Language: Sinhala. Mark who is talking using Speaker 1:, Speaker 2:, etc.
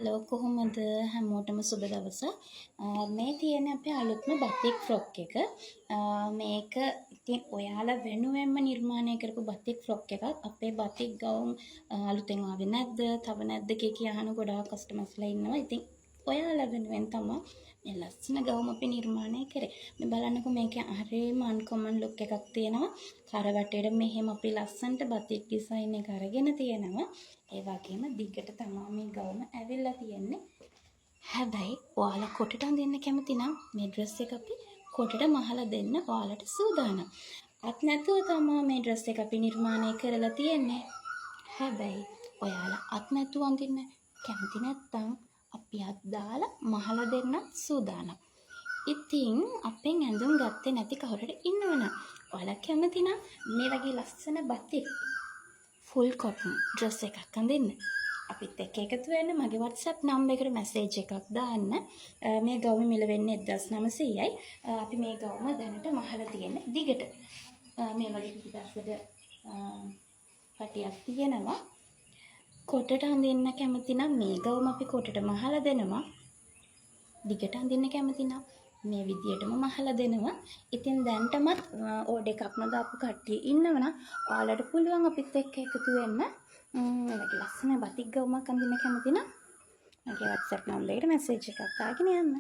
Speaker 1: හලෝ කොහොමද හැමෝටම සුබ දවසක්. මේ තියෙන අපේ අලුත්ම බතික් ෆ්‍රොක් එක. මේක ඉතින් ඔයාලා වෙනුවෙන්ම නිර්මාණය කරපු බතික් ෆ්‍රොක් එකක්. අපේ බතික් ගවුම් අලුතෙන් ආවේ නැද්ද? තව නැද්ද කිය අහන ගොඩාක් කස්ටමර්ස්ලා ඉන්නවා. ඉතින් ඔයාලා වෙනුවෙන් තමයි මේ ලස්සන ගවුම අපි නිර්මාණය කරේ. මේ බලන්නකෝ මේකේ හරිම අන්කොමන් ලුක් එකක් තියෙනවා. කරවටේට මෙහෙම අපි ලස්සනට බතික් ඩිසයින් එක අරගෙන තියෙනවා. ඒ වගේම දිගට තමයි මේ ගවුම ඇවිල්ලා තියෙන්නේ. හැබැයි ඔයාලා කොටට අඳින්න කැමති නම් මේ ඩ්‍රෙස් එක අපි කොටට මහලා දෙන්න ඔයාලට සූදානම්. අත් නැතුව තමයි මේ ඩ්‍රෙස් එක අපි නිර්මාණය කරලා තියෙන්නේ. හැබැයි ඔයාලා අත් නැතුව අඳින්න කැමති නැත්නම් අපි අත් දාලා මහලා දෙන්න සූදානම්. ඉතින් අපෙන් ඇඳුම් ගත්තේ නැති කවුරුහරි ඉන්නවනම් ඔයාලා කැමති නම් මේ වගේ ලස්සන බතික් ෆුල් කොටන් ඩ්‍රෙස් එකක් අඳින්න අපිත් එක්ක එකතු වෙන්න මගේ WhatsApp නම්බර් එකට මැසේජ් එකක් දාන්න. මේ ගවුම මිල වෙන්නේ 1900යි. අපි මේ ගවුම දැනට මහලා තියෙන්නේ දිගට. මේ වගේ පිටිපස්සට පටියක් තියෙනවා. කොටට අඳින්න කැමති නම් මේ ගවුම අපි කොටට මහලා දෙනවා. දිගට අඳින්න කැමති නම් මේ විදියටම මහලා දෙනවා. ඉතින් දැන්ටමත් ඕඩර් එකක්ම දාපු කට්ටිය ඉන්නවනම් ඔයාලට පුළුවන් අපිත් එක්ක එකතු වෙන්න. මේ වගේ ලස්සන බතික් ගවුමක් අඳින්න කැමති නම් මගේ WhatsApp නම්බරේට මැසේජ් එකක් දාගෙන යන්න.